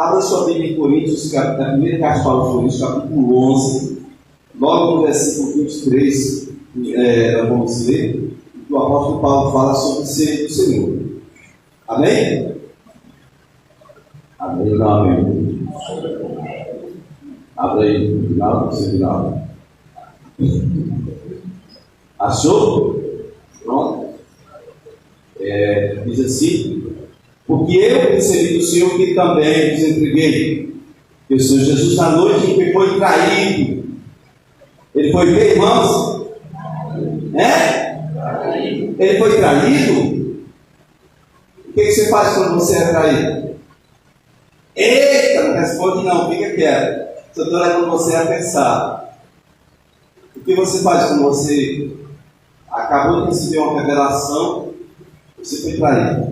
Abra sua Bíblia em Coríntios, na primeira carta de Paulo aos Coríntios, capítulo 11, logo no versículo 23, vamos ler, que o apóstolo Paulo fala sobre ser do Senhor. Amém? Amém, não, amém. Abre aí, no final, no final. Achou? Pronto. Diz assim: porque eu recebi do Senhor que também vos entreguei, que o Senhor Jesus, na noite em que foi traído, ele foi ver, irmãos? Ele foi traído? O que você faz quando você é traído? Eita, não responde não, fica quieto. Eu estou levando você a pensar. O que você faz quando você acabou de receber uma revelação, você foi traído?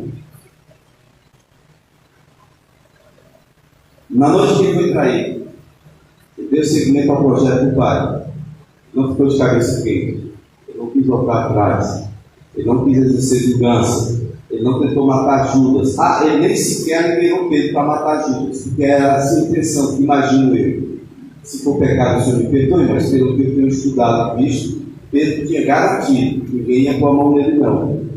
Na noite que ele foi traído, ele deu seguimento ao projeto do Pai. Não ficou de cabeça quente. Ele não quis voltar atrás. Ele não quis exercer vingança. Ele não tentou matar Judas. Ele nem sequer liberou Pedro para matar Judas, porque era essa a intenção, imagino eu. Se for pecado, o Senhor me perdoe, mas pelo que eu tenho estudado e visto, Pedro tinha garantido que ninguém ia pôr a mão nele, não.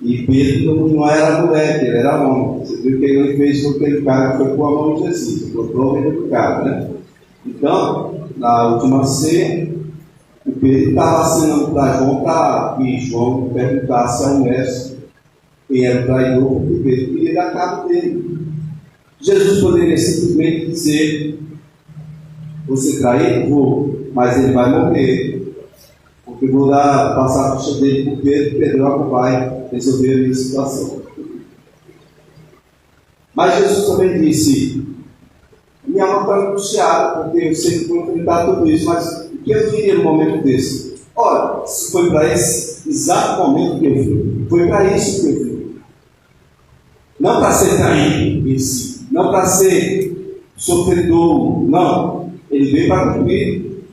E Pedro não era moleque, ele era homem. Você viu que ele fez com aquele cara que foi pôr a mão em Jesus, botou o medo do cara, né? Então, na última ceia, o Pedro estava acenando para João para que João perguntasse ao mestre quem era o traidor, porque Pedro queria dar cabo dele. Jesus poderia simplesmente dizer: você traiu? Vou, mas ele vai morrer, porque vou passar a ficha dele para Pedro, Pedro vai resolver a minha situação. Mas Jesus também disse: minha alma está angustiada, porque eu sei que vou enfrentar tudo isso, mas o que eu diria no momento desse? Olha, se foi para esse exato momento que eu vim, foi para isso que eu vim. Não para ser traído em si, não para ser sofredor, não. Ele veio para cumprir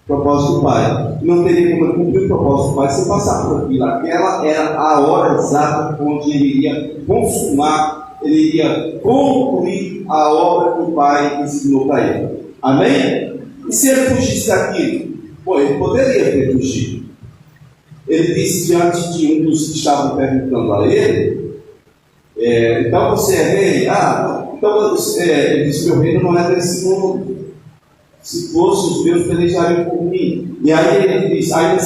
o propósito do Pai. Não teria como cumprir o propósito do Pai sem passar por aquilo. Aquela era a hora exata onde ele iria consumar, ele iria concluir a obra que o Pai designou para ele. Amém? E se ele fugisse daquilo? Bom, ele poderia ter fugido. Ele disse diante de um dos que estavam perguntando a ele: então você é rei? Então ele disse: meu reino não é desse mundo. Se fosse, os meus pelejariam por mim. E aí ele diz: aí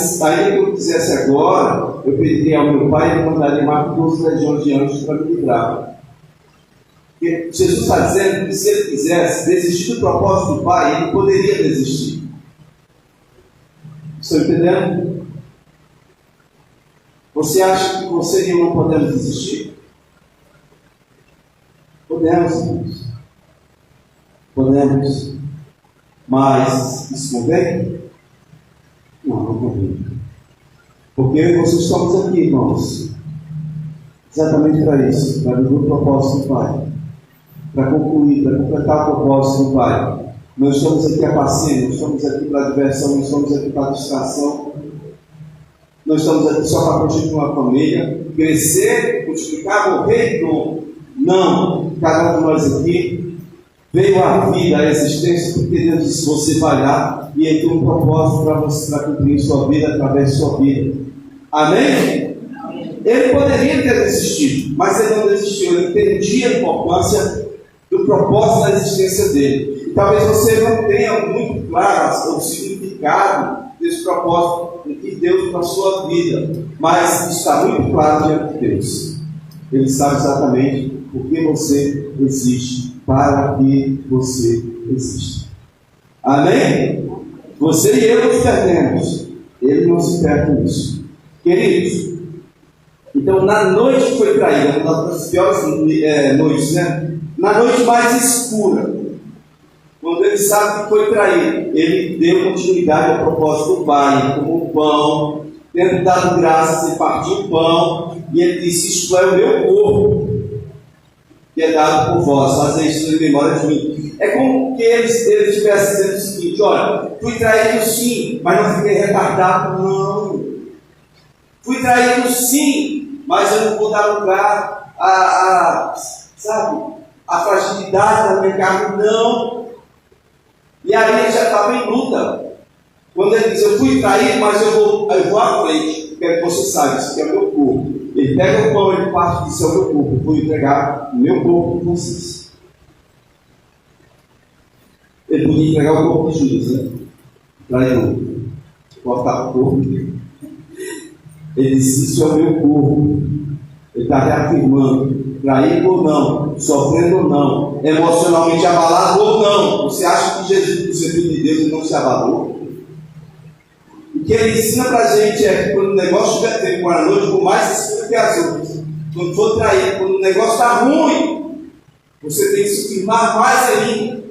que eu quisesse agora, eu pediria ao meu Pai e ele mandaria mais 12 legiões de anjos para me livrar. Porque Jesus está dizendo que se ele quisesse desistir do propósito do Pai, ele poderia desistir. Estão entendendo? Você acha que você e eu não podemos desistir? Podemos, irmãos. Podemos. Mas isso convém? Não convém. Porque eu e você estamos aqui, irmãos, exatamente para isso, para viver o propósito do Pai, para concluir, para completar o propósito do Pai. Não estamos aqui a passeio, não estamos aqui para diversão, não estamos aqui para distração, não estamos aqui só para constituir uma família, crescer, multiplicar, morrer, não. Cada um de nós aqui veio a vida, a existência, porque Deus disse: você vai lá e ele tem um propósito para você, para cumprir sua vida através de sua vida. Amém? Ele poderia ter desistido, mas ele não desistiu. Ele entendia a importância do propósito da existência dele. E talvez você não tenha muito claro o significado desse propósito que Deus tem para a sua vida, mas está muito claro diante de Deus. Ele sabe exatamente por que você existe, para que você existe. Amém? Você e eu nos perdemos. Ele não se perde nisso. Queridos, então na noite que foi traída, uma das piores noites, né? Na noite mais escura, quando ele sabe que foi traído, ele deu continuidade ao propósito do Pai, como o pão, tendo dado graças, ele partiu o pão, e ele disse: isto é o meu corpo, que é dado por vós, fazei isso em memória de mim. É como que ele estivesse dizendo o seguinte: olha, fui traído sim, mas não fiquei retardado, não. Fui traído sim, mas eu não vou dar lugar sabe, a fragilidade da minha carne, não. E aí ele já estava em luta. Quando ele diz, eu fui traído, mas eu vou à frente, quero que você saiba, isso aqui é o meu corpo. Ele pega o pão, ele parte e diz, é o meu corpo, eu vou entregar o meu corpo para vocês. Ele podia entregar o corpo de Judas, né? Traidor. Cortar o corpo. Ele disse, isso é o meu corpo. Ele está reafirmando, traído ou não, sofrendo ou não, emocionalmente abalado ou não. Você acha que Jesus, por ser filho de Deus, ele não se abalou? O que ele ensina para a gente é que quando o negócio estiver tempo com a noite, por mais escuro que as outras, quando for traído, quando o negócio está ruim, você tem que se firmar mais ainda,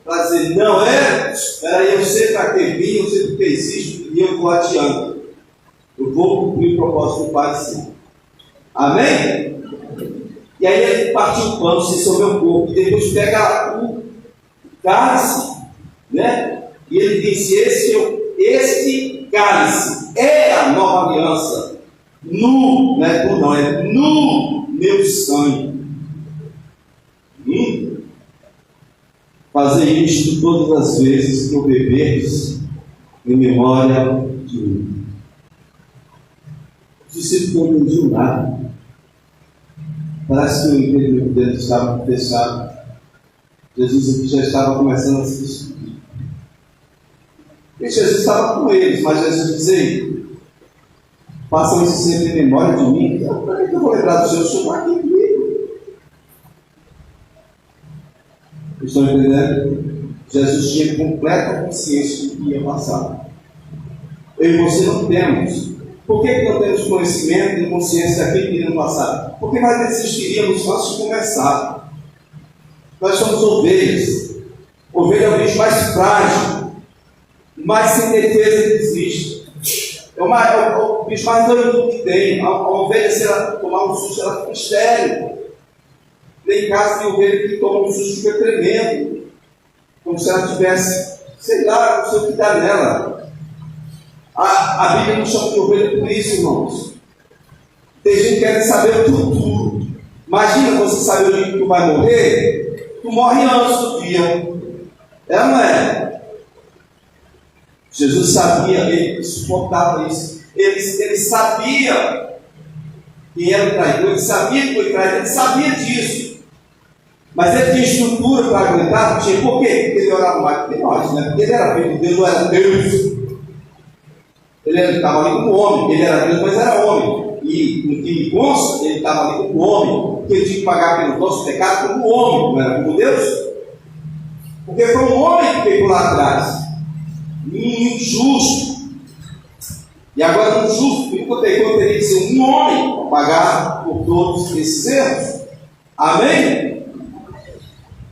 para dizer, não é, espera aí, eu sei para que vim, eu sei porque existe, e eu vou adiante. Eu vou cumprir o propósito do Pai sim. Amém? E aí ele partiu o pano, se sobre o corpo, e depois pega o cálice, né? E ele disse, este cálice é a nova aliança, no meu sangue. Fazer isto todas as vezes que eu beberdes em memória de mim. Os discípulos não entendiam nada. Parece que o entendimento deles estava fechado. Jesus aqui já estava começando a se despedir. E Jesus estava com eles, mas Jesus dizia, façam isso sempre em memória de mim. Então, para que eu vou lembrar do Senhor? O Senhor está aqui comigo. Estão entendendo? Jesus tinha completa consciência do que ia passar. Eu e você não temos. Por que não temos conhecimento e consciência daquilo que iria passar? Porque nós desistiríamos antes de começar. Nós somos ovelhas. Ovelha é o bicho mais frágil, mais sem defesa que existe. É o bicho mais doido que tem. A ovelha, se ela tomar um susto, ela fica estéril. Tem casos de ovelha que toma um susto, fica tremendo, como se ela tivesse, sei lá, não sei o que dá nela. A Bíblia não chama de ovelha por isso, irmãos. Tem gente que quer saber o futuro. Imagina você saber o dia que tu vai morrer, tu morre antes do dia. É ou não é? Jesus sabia, ele suportava isso. Ele sabia quem era o traidor, ele sabia que foi traidor, ele sabia disso. Mas ele tinha estrutura para aguentar, não tinha. Por quê? Porque ele orava mais que nós, né? Porque ele era filho de Deus, não era Deus. Ele estava ali como homem, ele era Deus, mas era homem. E no que me consta, ele estava ali como homem, porque ele tinha que pagar pelo nosso pecado como homem, não era como Deus. Porque foi um homem que pegou lá atrás, injusto. E agora um justo, enquanto teria que ser um homem para pagar por todos esses erros. Amém?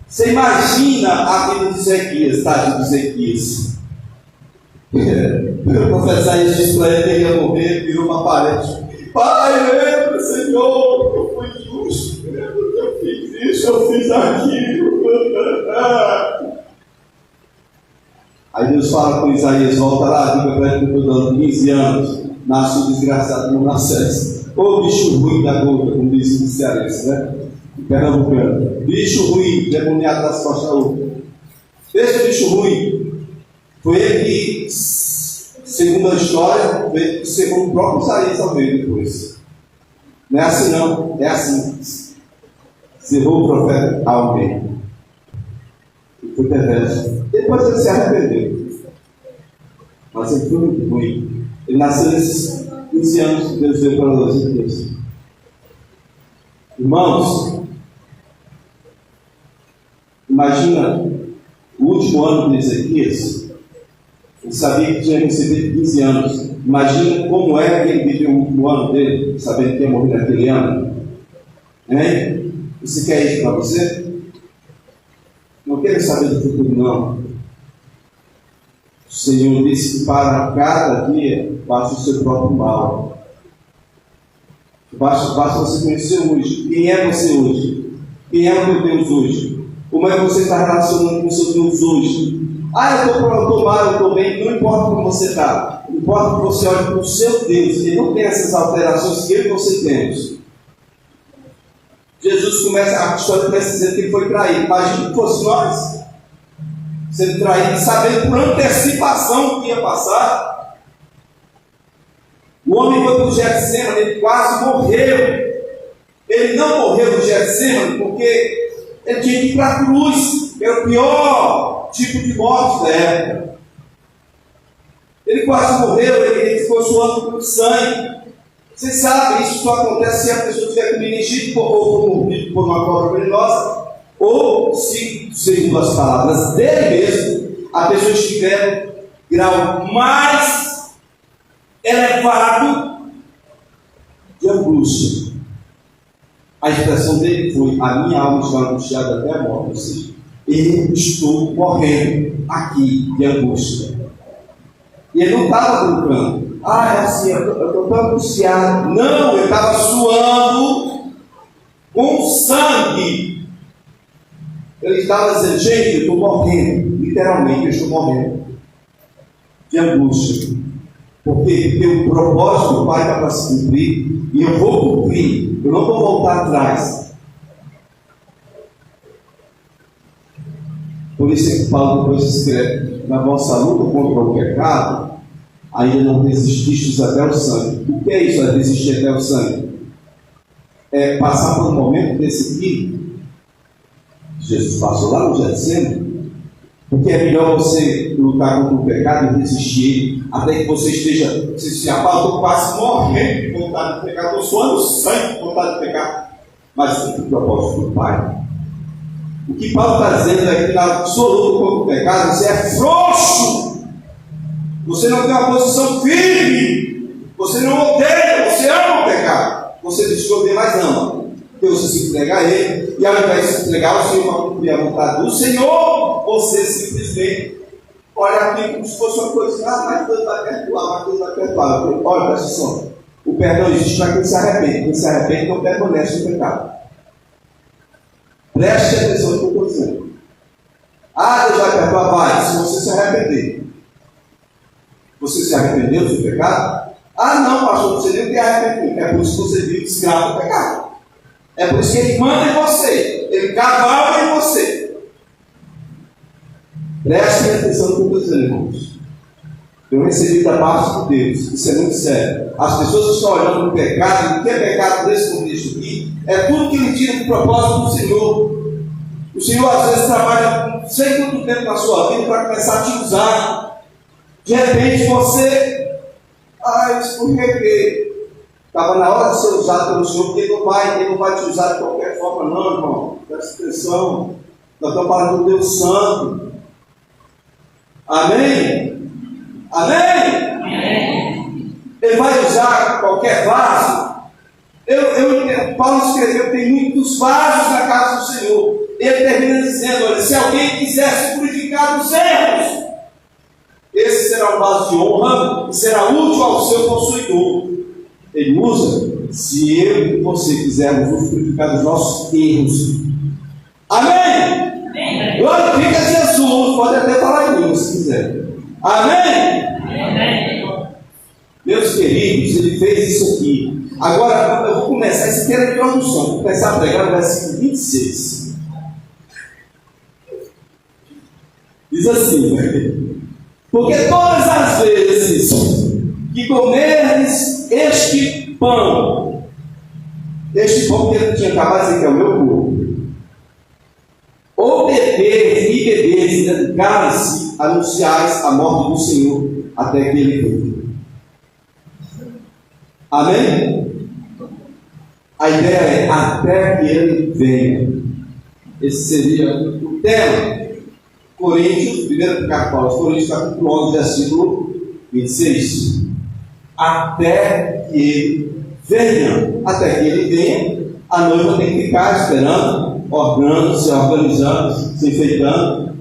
Você imagina a vida de Ezequias, tadinho de Ezequias. Eu confessar isso para ele, ele ia morrer, virou uma parede. Pai, lembra, Senhor, eu fui justo, eu fiz isso, eu fiz aquilo. Aí Deus fala com Isaías, volta lá, diga para ele que eu estou dando 15 anos, nasce o desgraçado, não nasce. Ô bicho ruim da gota, como diz o cearense, né? Pernambucano. Bicho ruim, demoniado das costas da outra. Esse bicho ruim foi ele que, segundo a história, veio segundo o próprio Isaías também depois. Não é assim não, é assim. Cerrou o profeta alguém. E foi perverso. Depois ele se arrependeu. Mas ele foi muito ruim. Ele nasceu nesses 15 anos que Deus deu para nós. Irmãos, imagina o último ano de Ezequias. Ele sabia que tinha recebido 15 anos. Imagina como é que ele viveu o último ano dele, sabendo que ia morrer naquele ano. Hein? Você quer isso para você? Não quero saber do futuro, não. O Senhor disse que para cada dia basta o seu próprio mal. Basta você conhecer hoje. Quem é você hoje? Quem é o teu Deus hoje? Como é que você está relacionando com o seu Deus hoje? Eu estou mal, eu estou bem. Não importa como você está. Importa que você olhe para o seu Deus. Ele não tem essas alterações que eu e você temos. Jesus começa, a história começa dizendo que ele foi traído. Imagina que fosse nós sendo traído, sabendo por antecipação o que ia passar. O homem foi para o Getsemane, ele quase morreu. Ele não morreu no Getsemane porque ele tinha que ir para a cruz, que era o pior tipo de morte da época. Ele quase morreu, ele ficou suando com sangue. Vocês sabem, isso só acontece se a pessoa tiver com meningite ou mordido por uma cobra venenosa, ou se, segundo as palavras dele mesmo, a pessoa estiver no grau mais elevado de angústia. A expressão dele foi: a minha alma está angustiada até a morte. Ou seja, eu estou morrendo aqui de angústia. E ele não estava brincando. É assim, eu estou tão angustiado. Não, ele estava suando com sangue. Ele estava dizendo: gente, eu estou morrendo. Literalmente, eu estou morrendo de angústia. Porque o propósito do Pai está para se cumprir. E eu vou cumprir. Eu não vou voltar atrás. Por isso é que Paulo depois escreve: na vossa luta contra o pecado, ainda não resististes até o sangue. O que é isso, resistir até o sangue? É passar por um momento desse aqui. Jesus passou lá no Getsemane, porque é melhor você lutar contra o pecado e resistir até que você esteja, se apaga, quase morrendo por vontade de pecar, estou suando sangue por vontade de pecar. Mas o propósito do Pai. O que Paulo está dizendo é que na sua luta contra o pecado, você é frouxo. Você não tem uma posição firme. Você não odeia, você ama o pecado. Você diz que odeia, mas ama. Porque você se entrega a ele. E ao invés de se entregar, o Senhor vai cumprir a vontade do Senhor. Você simplesmente olha aqui como se fosse uma coisa: mas Deus vai perdoar, mas Deus vai perdoar. Olha, presta atenção. O perdão existe para quem se arrepende. Quem se arrepende não permanece no pecado. Preste atenção no que eu estou dizendo. Deus vai perdoar, vai, se você se arrepender. Você se arrependeu do seu pecado? Não, pastor, você nem tem arrependimento. É por isso que você vive escravo do pecado. É por isso que ele manda em você. Ele cavalga em você. Prestem atenção no que eu estou dizendo, irmãos. Eu recebi da parte de Deus. Isso é muito sério. As pessoas estão olhando para o pecado. E o que é pecado nesse contexto aqui? É tudo que ele tira do propósito do Senhor. O Senhor às vezes trabalha não sei quanto tempo na sua vida para começar a te usar. De repente você escorreguei. Estava na hora de ser usado pelo Senhor, porque Ele não vai te usar de qualquer forma, não, irmão. Presta atenção. Nós estamos falando do Deus Santo. Amém? Amém? Amém? Ele vai usar qualquer vaso. Paulo escreveu: tem muitos vasos na casa do Senhor. Ele termina dizendo: olha, se alguém quiser se purificar dos erros, esse será um vaso de honra e será útil ao seu possuidor. Ele usa se eu e você quisermos nos purificar dos nossos erros. Amém? Amém. Glorifica Jesus. Pode até falar em mim se quiser. Amém? Amém. Meus queridos, ele fez isso aqui. Agora eu vou começar. Isso aqui era a introdução. Vou começar a pregar no versículo 26. Diz assim: porque todas as vezes que comerdes este pão que ele tinha acabado de dizer que é o meu corpo, ou beberes e beberes cálice, anunciais a morte do Senhor até que ele venha. Amém? A ideia é até que ele venha. Esse seria o tema. Coríntios, 1 carta aos Coríntios, capítulo 11, versículo 26. Até que ele venha. Até que ele venha, a noiva tem que ficar esperando, se organizando, se enfeitando.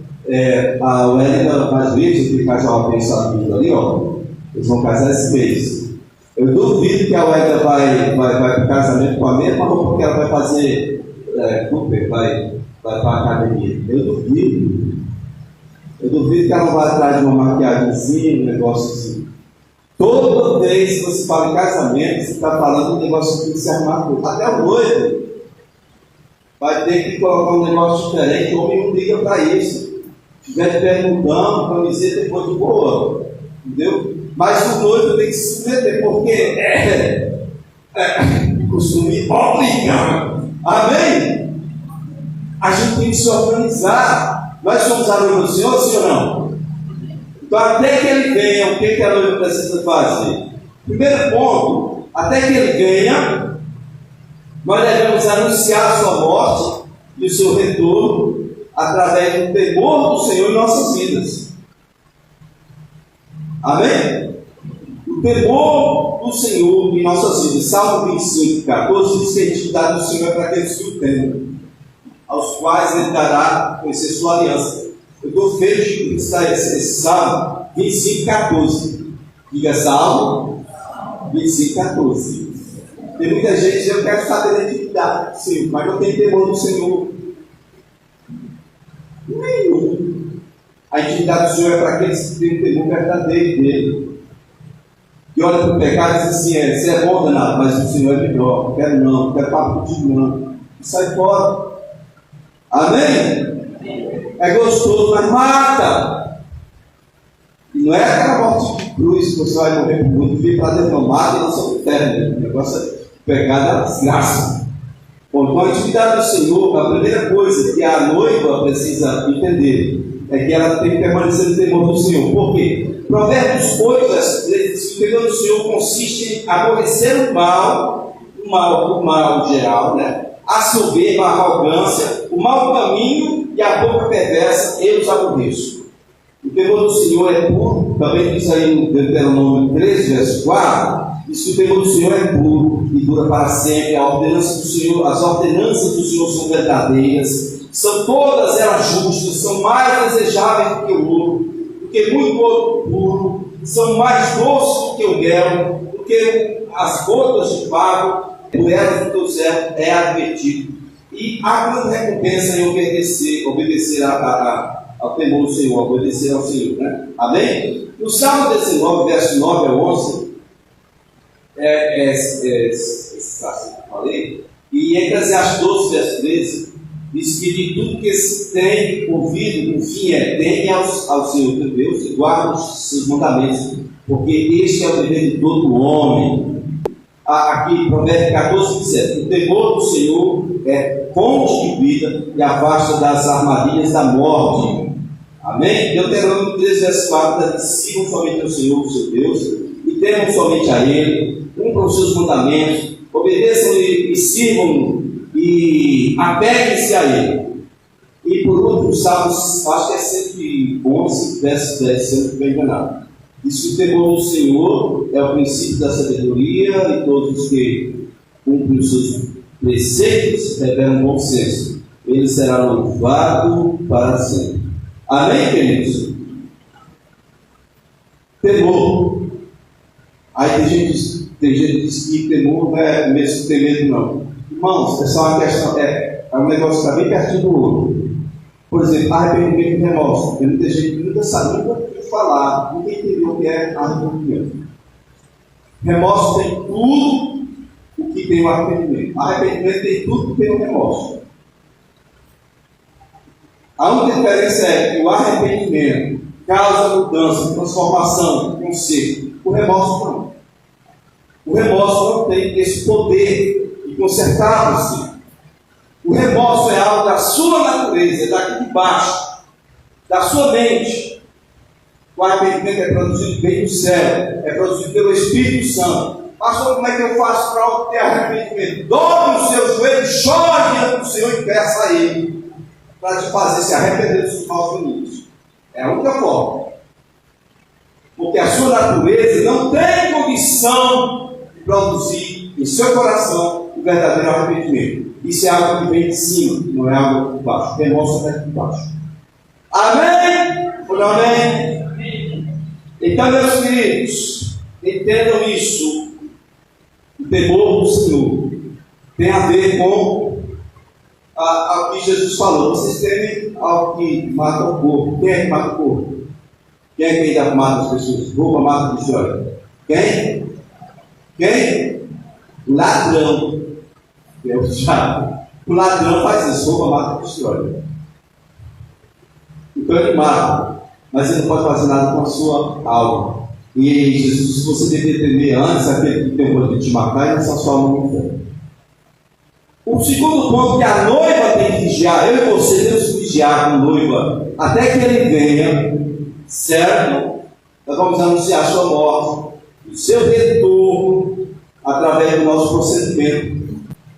A Wélida faz vídeo, que casal pensamento ali, ó. Eles vão casar esse mês. Eu duvido que a Wélida vai para o casamento com a mesma roupa que ela vai fazer. Vai para a academia. Eu duvido que ela não vai atrás de uma maquiagemzinha, um negócio assim. Toda vez que você fala em casamento, você está falando de um negócio que tem que se arrumar tudo. Até o noivo. vai ter que colocar um negócio diferente. O homem não liga para isso. Se estiver perguntando, camiseta e coisa boa. Entendeu? Mas o noivo tem que se submeter, porque costume obrigar. Amém? A gente tem que se organizar. Nós somos a noiva do Senhor, sim ou não? Então, até que ele venha, o que a noiva precisa fazer? Primeiro ponto, até que ele venha, nós devemos anunciar a sua morte e o seu retorno através do temor do Senhor em nossas vidas. Amém? O temor do Senhor em nossas vidas. Salmo 25, 14 diz que a intimidade do Senhor é para aqueles que o temem, aos quais ele dará conhecer sua aliança. Eu estou feliz de estar esse Salmo 25, 14. Diga Salmo 25, 14. Tem muita gente dizendo que eu quero saber da intimidade do Senhor, mas não tem temor do Senhor nenhum. A intimidade do Senhor é para aqueles que têm o temor verdadeiro dele. Que olha para o pecado e diz assim: você é bom, danado, mas o Senhor é melhor. Não quero não, não quero papo contigo não. E sai fora. Amém? É gostoso, mas mata. E não é aquela morte de cruz que você vai morrer por muito, vir para Deus, não mata e não são eternos. O negócio é pecado, é uma desgraça. Bom, com a intimidade do Senhor, a primeira coisa que a noiva precisa entender é que ela tem que permanecer no temor do Senhor. Por quê? Provérbios 8, verso 13 diz que o temor do Senhor consiste em aborrecer o mal geral, né? A soberba, a arrogância, o mau caminho e a boca perversa, eu os aborreço. O temor do Senhor é puro, também diz aí no Deuteronômio 13, verso 4, diz que o temor do Senhor é puro e dura para sempre. A ordenança do Senhor, as ordenanças do Senhor são verdadeiras, são todas elas justas, são mais desejáveis do que o ouro, do que muito ouro puro, são mais doces do que o mel, do que as gotas de favo, por elas do teu servo é advertido. E há grande recompensa em obedecer ao temor do Senhor, obedecer ao Senhor, né? Amém? No Salmo 19, verso 9 a 11, esse caso que eu falei, e em Eclesiastes 12, verso 13, diz que de tudo que se tem ouvido, o fim é: teme ao Senhor teu Deus e guarda os seus mandamentos, porque este é o dever de todo homem. Aqui, Provérbios 14, 17. O temor do Senhor é fonte de vida e afasta das armadilhas da morte. Amém? Deuteronômio 13, verso 4 diz: sigam somente ao Senhor, o seu Deus, e temam somente a Ele, cumpram os seus mandamentos, obedeçam-lhe e sirvam e apeguem-se a Ele. E por último, Salmos, acho que é 111, verso 10, se eu não estiver enganado. Diz que o temor do Senhor é o princípio da sabedoria, e todos os que cumprem os seus preceitos revelam bom senso. Ele será louvado para sempre. Amém, queridos? Temor. Aí tem gente que diz que temor não é mesmo ter medo, não. Irmãos, é só uma questão, é um negócio que está bem pertinho do outro. Por exemplo, arrependimento e remorso. Tem muita gente que nunca sabe, nunca ouviu falar, nunca entendeu o que é arrependimento. Remorso tem tudo o que tem o arrependimento. Arrependimento tem tudo que tem o remorso. A única diferença é que o arrependimento causa mudança, transformação, conserto. O remorso não. O remorso não tem esse poder de consertar você. O remorso é algo da sua natureza, é daqui de baixo, da sua mente. O arrependimento é produzido bem do céu, é produzido pelo Espírito Santo. Pastor, como é que eu faço para obter arrependimento? Dobre os seus joelhos, chore diante do Senhor e peça a Ele para te fazer se arrepender dos seus maus caminhos. É a única forma. Porque a sua natureza não tem condição de produzir em seu coração o verdadeiro arrependimento. Isso é algo que vem de cima, não é algo de baixo. O remorso é de baixo. Amém? Ou não amém? Então, meus queridos, entendam isso. O temor do Senhor tem a ver com o que Jesus falou. Vocês temem ao que mata o corpo. Quem é que mata o corpo? Quem é que ainda mata as pessoas? Rouba, mata, destrói. Quem? Ladrão. É o diabo. O ladrão faz isso, rouba, mata e destrói. Então ele mata, mas ele não pode fazer nada com a sua alma. E Jesus, você deveria temer antes aquele que tem o poder de te matar e lançar sua alma no inferno. O segundo ponto que a noiva tem que vigiar, eu e você temos que vigiar com noiva até que ele venha, certo? Nós vamos anunciar a sua morte, o seu retorno, através do nosso procedimento.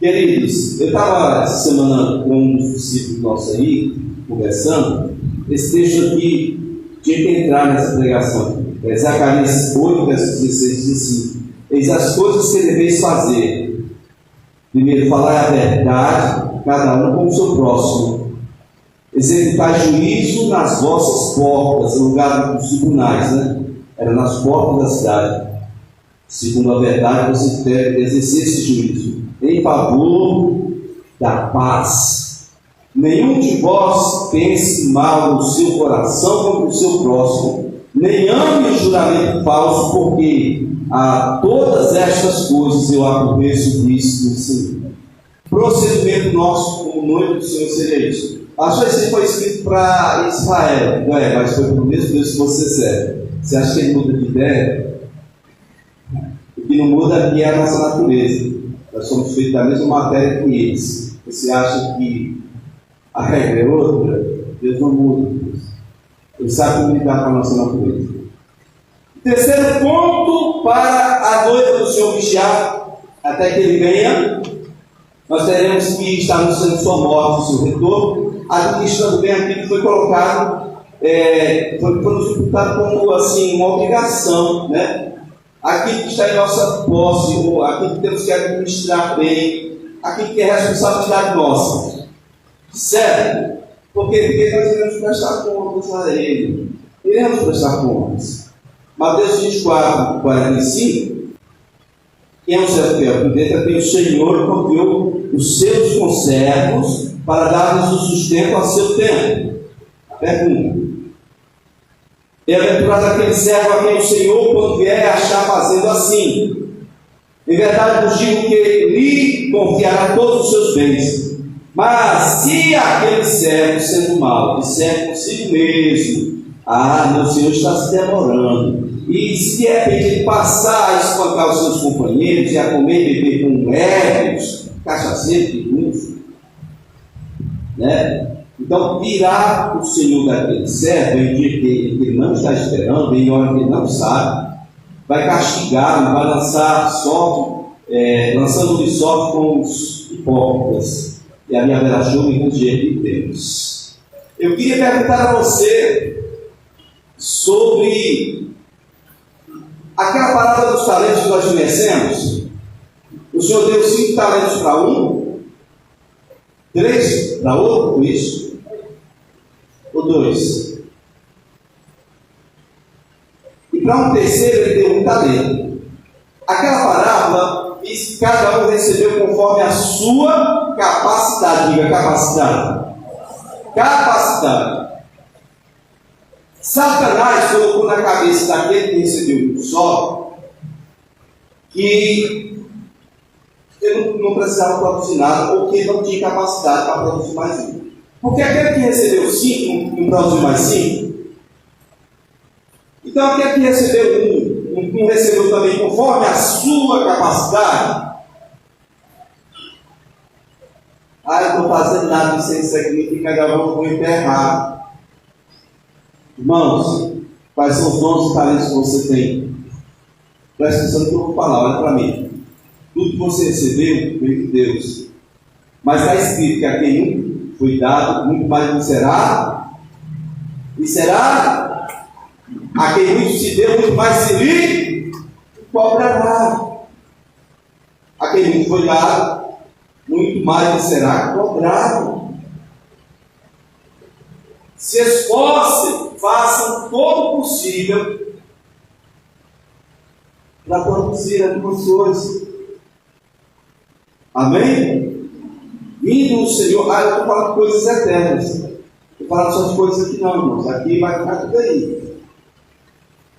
Queridos, eu estava essa semana com um dos discípulos nossos aí, conversando. Esse texto aqui tinha que entrar nessa pregação. Zacarias 8, verso 16 diz assim: eis as coisas que deveis fazer. Primeiro, falar a verdade, cada um com o seu próximo. Executar juízo nas vossas portas, no lugar dos tribunais, né? Era nas portas da cidade. Segundo a verdade, você deve exercer esse juízo em favor da paz. Nenhum de vós pense mal no seu coração contra o seu próximo, nem ame o juramento falso, porque a todas estas coisas eu aborreço, disse no Senhor. Procedimento nosso como noivo do Senhor seria isso. Acho que isso foi escrito para Israel, não é? Mas foi para o mesmo Deus que você serve. Você acha que ele muda de ideia? O que não muda aqui é a nossa natureza. Nós somos feitos da mesma matéria que eles. Você acha que a regra é outra? Deus não muda. Ele sabe como lidar com a nossa natureza. Terceiro ponto para a noiva do Senhor vigiar até que ele venha. Nós teremos que estar anunciando sua morte, seu retorno, administrando bem aquilo que foi colocado, foi nos imputado como assim, uma obrigação, né? Aquilo que está em nossa posse, aquilo que temos que administrar bem, aquilo que é responsabilidade nossa. Certo? Porque nós iremos prestar contas a Ele. Iremos prestar contas. Mateus 24, 45. Quem é o servo fiel? Por dentro tem o Senhor confiou os seus conservos para dar-lhes o sustento a seu tempo. A pergunta: bem-aventurado aquele servo a quem o Senhor, quando vier, achar fazendo assim. Em verdade vos digo que lhe confiará todos os seus bens. Mas se aquele servo, sendo mau, disser consigo mesmo: meu Senhor está se demorando, e se de repente ele passar a espancar os seus companheiros e a comer e beber com ébrios, cachaceiros, piruns, né? Então virá o Senhor daquele servo em dia que ele não está esperando, em hora que ele não sabe, vai castigá-lo, vai lançar sorte, lançando-lhe sorte com os hipócritas, e ali haverá jogo em dia de Deus. Eu queria perguntar a você sobre aquela parábola dos talentos que nós conhecemos. O Senhor deu 5 talentos para um, 3 para outro, isso? Ou 2? E para um terceiro ele deu 1 talento. Aquela parábola diz que cada um recebeu conforme a sua capacidade. Diga capacidade. Capacidade. Satanás colocou na cabeça daquele que recebeu um só que ele não precisava produzir nada, ou que ele não tinha capacidade para produzir mais um. Porque aquele que recebeu 5 não produziu mais 5. Então aquele que recebeu não recebeu também conforme a sua capacidade. Eu não estou fazendo nada, isso significa que agora eu vou enterrar. Irmãos, quais são os dons e talentos que você tem? Presta atenção no que eu vou falar, olha para mim. Tudo que você recebeu veio de Deus. Mas está escrito que a quem foi dado, muito mais lhe será. E será a quem muito se deu, muito mais se lhe cobrará. A quem muito foi dado, muito mais lhe será cobrado. Se esforcem, façam todo o possível para produzir algumas coisas. Amém? Vindo o Senhor, eu estou falando de coisas eternas. Estou falando só de coisas aqui não, irmãos. Aqui vai ficar tudo aí.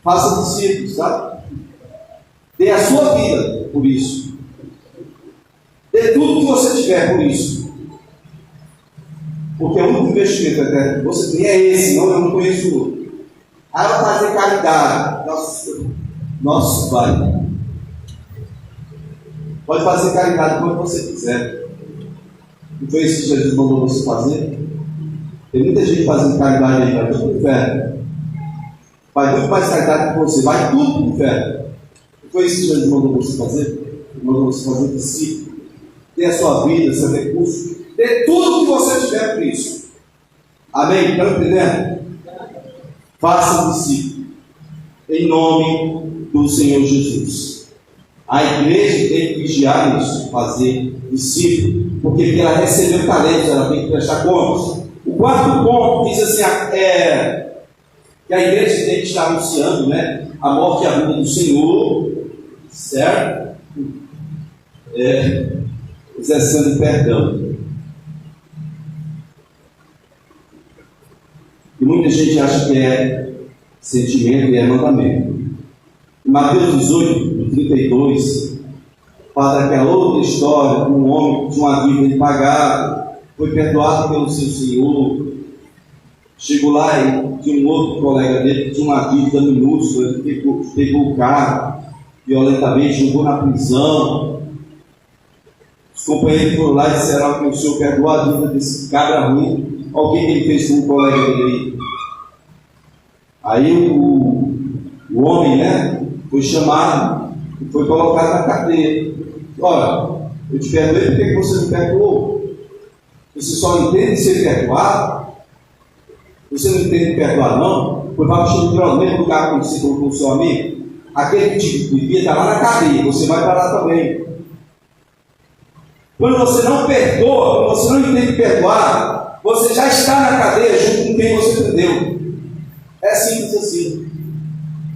Faça discípulos, tá? Dê a sua vida por isso. Dê tudo que você tiver por isso. Porque o único investimento eterno que você tem é esse, não, eu não conheço outro. Aí vai fazer caridade. Nosso Pai. Pode fazer caridade quando você quiser. Não foi isso que Jesus mandou você fazer? Tem muita gente fazendo caridade aí, vai tudo para o inferno. Vai muito mais caridade que você, vai tudo para o inferno. Não foi isso que Jesus mandou você fazer? Ele mandou você fazer discípulo. Ter a sua vida, seu recurso, ter tudo que você tiver por isso. Amém? Estão entendendo? Faça discípulo. Em nome do Senhor Jesus. A igreja tem que vigiar isso, fazer discípulo, porque ela recebeu talentos, ela tem que prestar contas. O quarto ponto diz assim, que a igreja tem que estar anunciando, né, a morte e a vida do Senhor, certo? Exercendo perdão. E muita gente acha que é sentimento e é mandamento. Em Mateus 18, 32, fala daquela outra história de um homem que tinha uma dívida impagada, foi perdoado pelo seu senhor. Chegou lá e tinha um outro colega dele que tinha uma dívida minúscula, ele pegou o carro, violentamente, jogou na prisão. Os companheiros foram lá e disseram que o senhor perdoou a dívida desse cabra ruim. Olha o que ele fez com o colega dele aí. Aí o homem, né, foi chamado e foi colocado na cadeia. Olha, eu te perdoei, por que você não perdoou? Você só entende ser perdoado? Você não entende perdoar, não? Foi para o mesmo lugar que você colocou o seu amigo. Aquele que te devia estar lá na cadeia, você vai para lá também. Quando você não perdoa, quando você não entende perdoar, você já está na cadeia junto com quem você prendeu. É simples assim.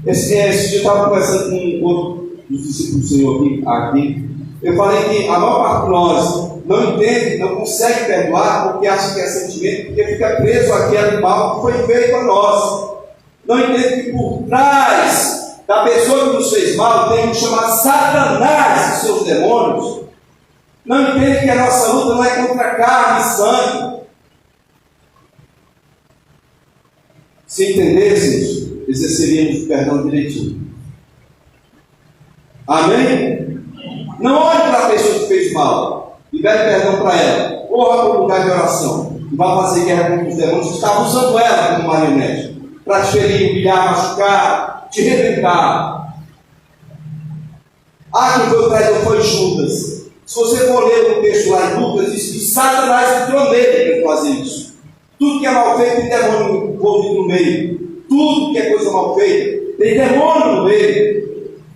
Esse dia eu estava conversando com um outro dos discípulos do Senhor aqui. Eu falei que a maior parte de nós não entende, não consegue perdoar porque acha que é sentimento, porque fica preso àquele mal que foi feito a nós. Não entende que por trás da pessoa que nos fez mal tem que chamar Satanás e seus demônios. Não entende que a nossa luta não é contra carne e sangue. Se entendêssemos, exerceríamos o perdão direitinho. Amém? Não olhe para a pessoa que fez mal e pede perdão para ela. Corra para o lugar de oração e vá fazer guerra contra os demônios que estavam usando ela como marionete para te ferir, humilhar, machucar, te rebentar. Quem foi o traidor foi Judas. Se você for ler o texto lá em Lucas, diz que Satanás entrou nele para fazer isso. Tudo que é mal feito tem demônio envolvido no meio. Tudo que é coisa mal feita tem demônio no meio.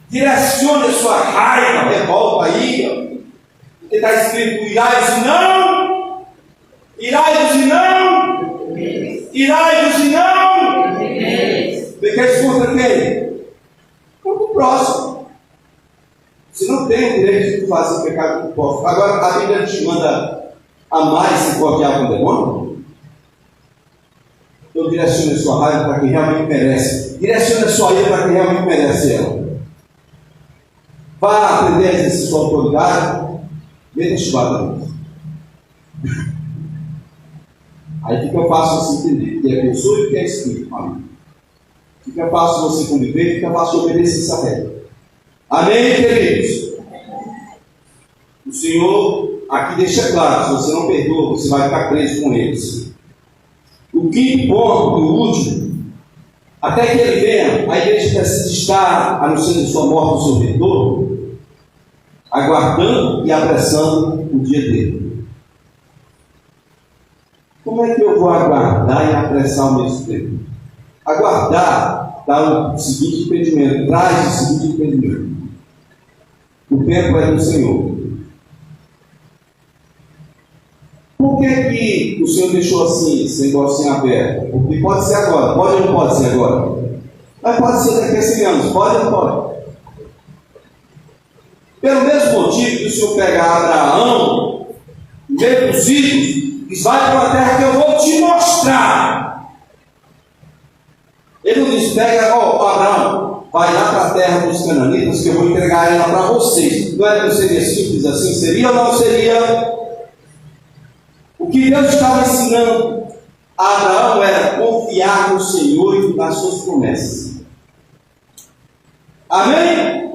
Direcione a sua raiva, revolta, ira. Porque está escrito: irai-vos e não, irai-vos e não, irai-vos e não. Pequeis contra quem? Contra o próximo. Você não tem o direito de fazer pecado com o próximo. Agora, a Bíblia te manda amar e se cortear com o demônio? Então, direcione a sua raiva para quem realmente merece. Direcione a sua ira para quem realmente merece ela. Vá aprender a exercer sua autoridade, meta chibata. Aí fica fácil você entender que é pessoa e que é espírito. Amém. Fica fácil você conviver, fica fácil obedecer essa regra. Amém, queridos? O Senhor aqui deixa claro: se você não perdoa, você vai ficar preso com eles. O quinto ponto, o último, até que ele venha, a igreja precisa estar anunciando sua morte no seu retorno, aguardando e apressando o dia dele. Como é que eu vou aguardar e apressar ao mesmo tempo? Aguardar dá o seguinte entendimento, traz o seguinte entendimento: o tempo é do Senhor. Por que o Senhor deixou assim, sem negocinho aberto? Porque pode ser agora, pode ou não pode ser agora? Mas pode ser daqui a 100 anos, pode ou não pode? Pelo mesmo motivo que o Senhor pega Abraão, no meio dos filhos, diz: vai para uma terra que eu vou te mostrar. Ele não diz: pega, Abraão, vai lá para a terra dos cananitas que eu vou entregar ela para vocês. Não seria simples assim? Seria ou não seria? O O que Deus estava ensinando a Abraão era confiar no Senhor e nas suas promessas. Amém?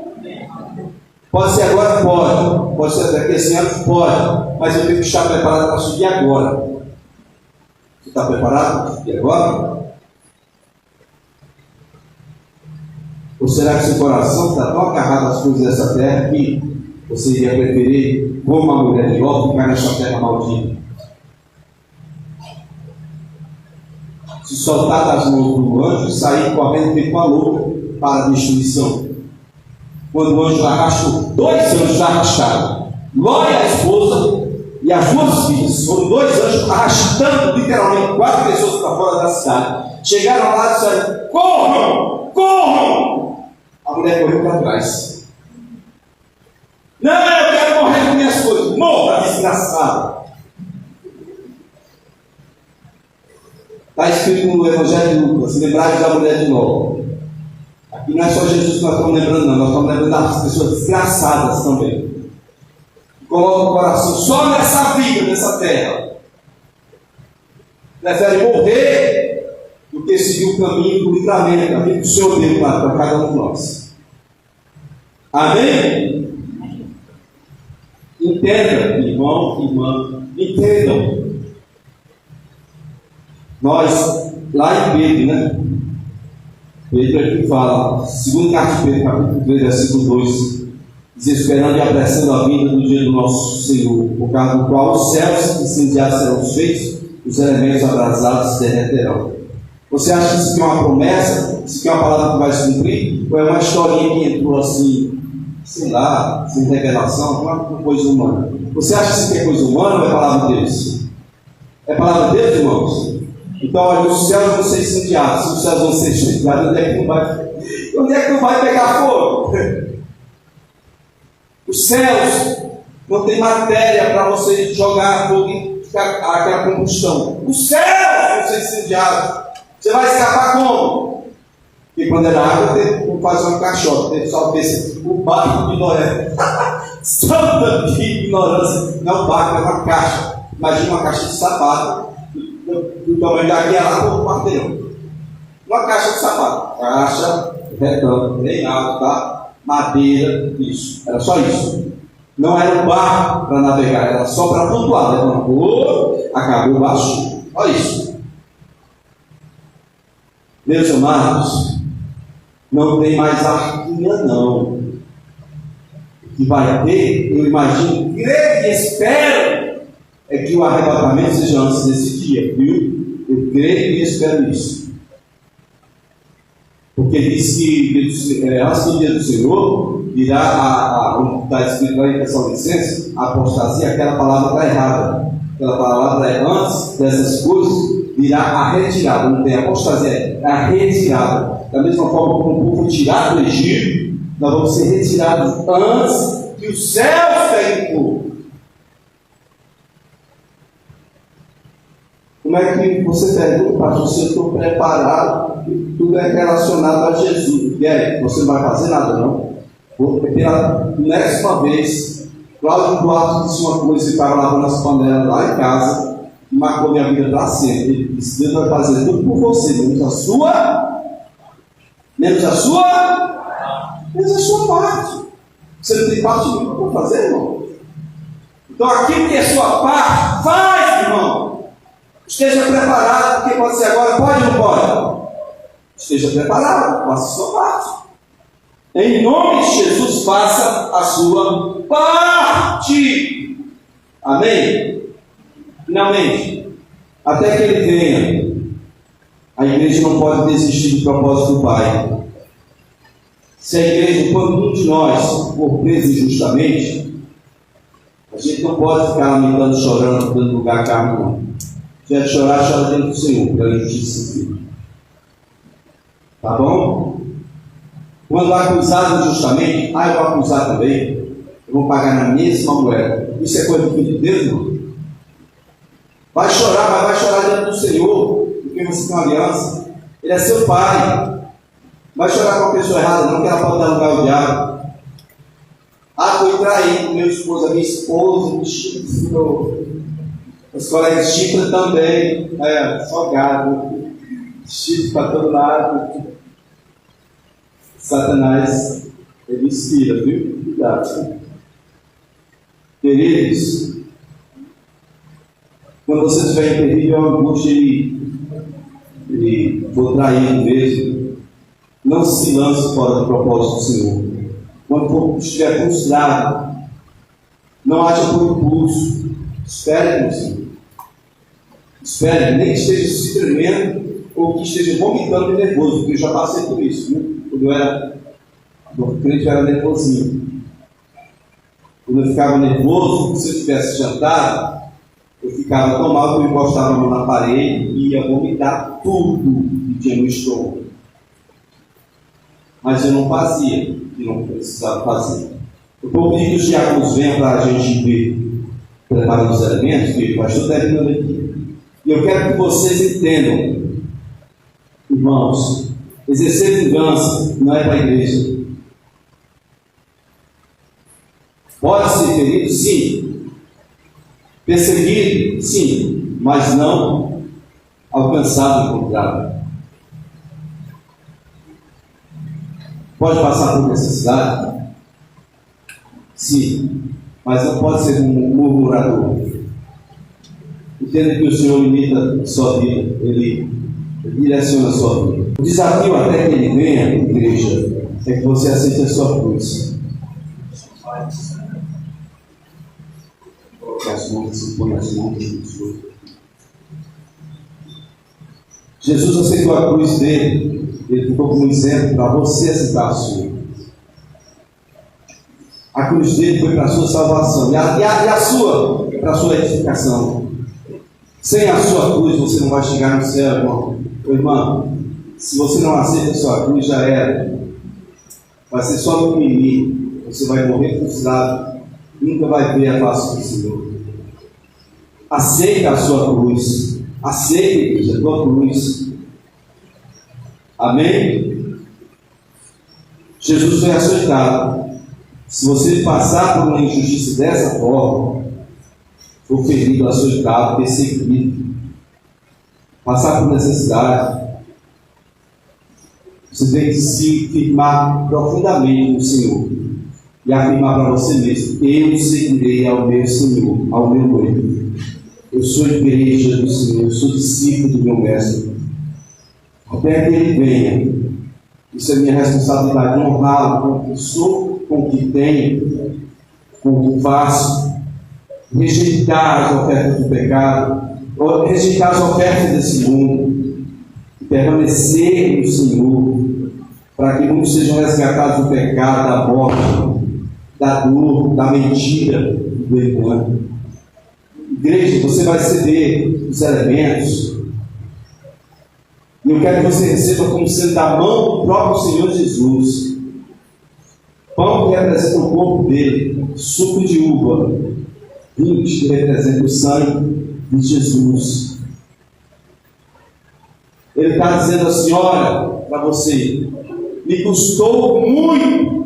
Pode ser agora? Pode. Pode ser daqui a 100 anos? Pode. Mas eu tenho que estar preparado para subir agora. Você está preparado para subir agora? Ou será que seu coração está tão agarrado às coisas dessa terra que você iria preferir, como uma mulher de Ló, ficar nessa terra maldita? Se soltar das mãos do anjo e sair correndo feito uma louca para a destruição. Quando o anjo arrastou, 2 anjos arrastaram Ló e a esposa e as 2 filhas. Foram 2 anjos arrastando literalmente 4 pessoas para fora da cidade. Chegaram lá e disseram: corram, corram! A mulher correu para trás. Não, eu quero morrer com minhas coisas. Morra, desgraçada! Está escrito no Evangelho de Lucas: lembrai-vos da mulher de Ló. Aqui não é só Jesus que nós estamos lembrando, não. Nós estamos lembrando das pessoas desgraçadas também. Coloca o coração só nessa vida, nessa terra. Prefere morrer do que seguir o caminho do livramento, aquilo que o Senhor deu para cada um de nós. Amém? Entenda, irmão, irmã, entendam. Nós, lá em Pedro, né? Pedro aqui fala, 2 carta de Pedro, capítulo 3, versículo 2, diz: esperando e apressando a vinda do dia do nosso Senhor, por causa do qual os céus incendiados serão feitos, os elementos abrasados se derreterão. Você acha que isso aqui é uma promessa? Isso aqui é uma palavra que vai se cumprir? Ou é uma historinha que entrou assim, sei lá, sem revelação, uma coisa humana? Você acha que isso aqui é coisa humana ou é palavra de Deus? É palavra de Deus, irmãos? Então, olha, os céus vão ser incendiados. Se os céus vão ser incendiados, onde é que não vai pegar fogo? Os céus não tem matéria para você jogar fogo e ficar aquela combustão. Os céus vão ser incendiados. Você vai escapar como? Porque quando era água, teve que fazer um caixote. Teve só pensa, o barco de Noé. Santa de ignorância. Não, o barco é uma caixa. Imagina uma caixa de sapato. Do tamanho daqui a lá, todo o quarteirão. Uma caixa de sapato. Caixa, retângulo, bem alto, tá? Madeira, isso. Era só isso. Não era um barco para navegar, era só para flutuar. Levantou, acabou, baixou. Olha isso. Meus amados, não tem mais arquinha, não. O que vai ter, eu imagino, creio e espero, é que o arrebatamento seja antes desse dia, viu? Eu creio e espero isso. Porque diz que antes do dia do Senhor, virá está escrito lá em Tessalonicenses, a apostasia, aquela palavra está errada. Aquela palavra é antes dessas coisas, virá a retirada. Não tem apostasia, é a retirada. Da mesma forma como o povo foi tirado do Egito, nós vamos ser retirados antes que os céus peguem fogo. Como é que você pergunta, pastor, se eu estou preparado? Tudo é relacionado a Jesus. E aí, você não vai fazer nada, não? Pela décima vez, Cláudio Duarte disse uma coisa, que estava lavando as panelas lá em casa, e marcou minha vida para sempre. Ele disse: Deus vai fazer tudo por você, menos a sua parte. Você não tem parte nenhuma para fazer, irmão? Então, aquilo que é sua parte, faz, irmão. Esteja preparado, porque pode ser agora, pode ou não pode? Esteja preparado, faça a sua parte. Em nome de Jesus, faça a sua parte. Amém? Finalmente, até que Ele venha, a igreja não pode desistir do propósito do Pai. Se a igreja, quando um de nós for preso injustamente, a gente não pode ficar lamentando, chorando, dando lugar a carne, não. Se é de chorar, chora dentro do Senhor, pela justiça de Deus. Tá bom? Quando acusado injustamente, eu vou acusar também, eu vou pagar na mesma moeda. Isso é coisa do Filho de Deus, irmão? Vai chorar, mas vai chorar dentro do Senhor, porque você tem uma aliança. Ele é seu pai. Vai chorar com a pessoa errada, não, que ela pode dar lugar ao diabo. Foi traído, meu esposo, a minha esposa, me chifrou. Os colegas chifre também, só gado, chifre para todo lado. Satanás, ele inspira, viu? Cuidado. Queridos, quando você estiver em terrível angústia e for traído mesmo, não se lance fora do propósito do Senhor. Quando estiver frustrado, não haja por impulso. Espere, meu Senhor. Espere, nem que esteja se tremendo ou que esteja vomitando de nervoso, porque eu já passei por isso, viu? Quando eu crente, eu era nervosinho. Quando eu ficava nervoso, se eu tivesse jantado, eu ficava tão mal que eu encostava a mão na parede e ia vomitar tudo que tinha no estômago. Mas eu não fazia, e não precisava fazer. Eu vou pedir que os diáconos venham para a gente ver, preparando os elementos, que o pastor está terminando aqui. E eu quero que vocês entendam, irmãos, exercer vingança não é para a igreja. Pode ser ferido? Sim. Perseguido? Sim. Mas não alcançado e encontrado. Pode passar por necessidade? Sim. Mas não pode ser um murmurador. Entenda que o Senhor limita a sua vida. Ele direciona a sua vida. O desafio até que ele venha, igreja, é que você aceite a sua cruz. As mãos, se põe as mãos Jesus aceitou a cruz dele. Ele ficou como exemplo para você aceitar a sua. A cruz dele foi para a sua salvação. E a sua, para a sua edificação. Sem a sua cruz, você não vai chegar no céu, irmão. Irmão, se você não aceita a sua cruz, já era. Vai ser só no mimimi. Você vai morrer frustrado. Nunca vai ver a face do Senhor. Aceita a sua cruz. Aceita a tua cruz. Amém? Jesus foi açoitado. Se você passar por uma injustiça dessa forma, for ferido, açoitado, perseguido, passar por necessidade, você tem que se firmar profundamente no Senhor e afirmar para você mesmo: eu seguirei ao meu Senhor, ao meu noivo. Eu sou igreja do Senhor, eu sou discípulo do meu mestre. Até que ele venha. Isso é minha responsabilidade, honrá-lo com o que sou, com o que tenho, com o que faço. Rejeitar as ofertas do pecado, rejeitar as ofertas desse mundo, permanecer no Senhor, para que muitos sejam resgatados do pecado, da morte, da dor, da mentira, do engano. Igreja, você vai ceder os elementos. E eu quero que você receba como sendo da mão do próprio Senhor Jesus. Pão que representa o corpo dele, suco de uva, vinho que representa o sangue de Jesus. Ele está dizendo assim: olha, para você, me custou muito.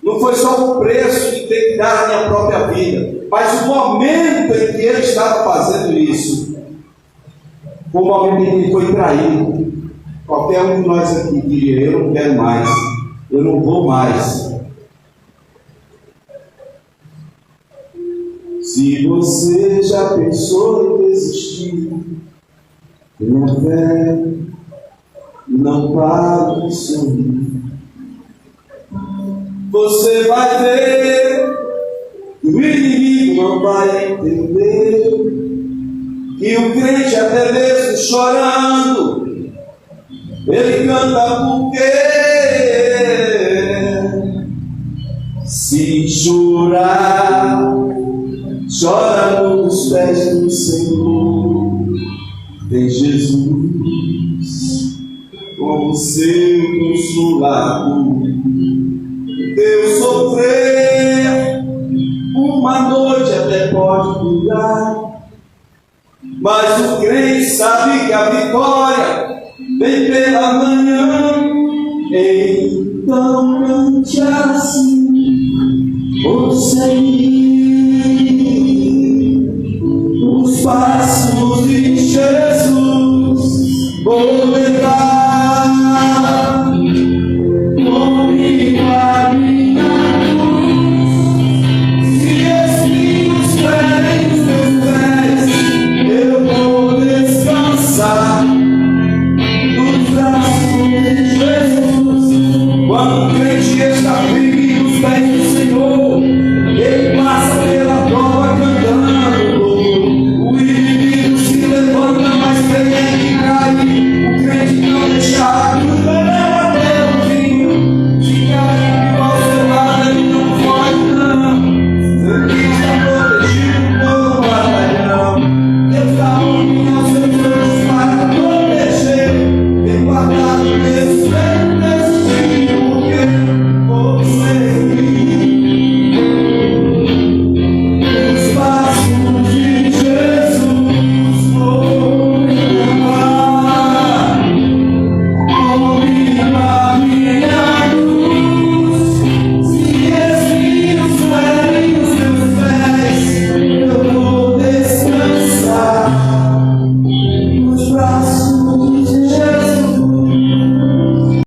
Não foi só o preço de ter que dar a minha própria vida, mas o momento em que ele estava fazendo isso, foi o momento em que ele foi traído. Qualquer um de nós aqui diria: eu não quero mais, eu não vou mais. Se você já pensou em desistir, tenha fé, não pare de sorrir. Você vai ver que o inimigo não vai entender, que o crente até mesmo chorando, ele canta porque se chorar, chora nos pés do Senhor. Tem Jesus como seu consolador. Deus sofrer uma noite até pode durar, mas o crente sabe que a vitória vem pela manhã. Então cante assim, o Senhor. para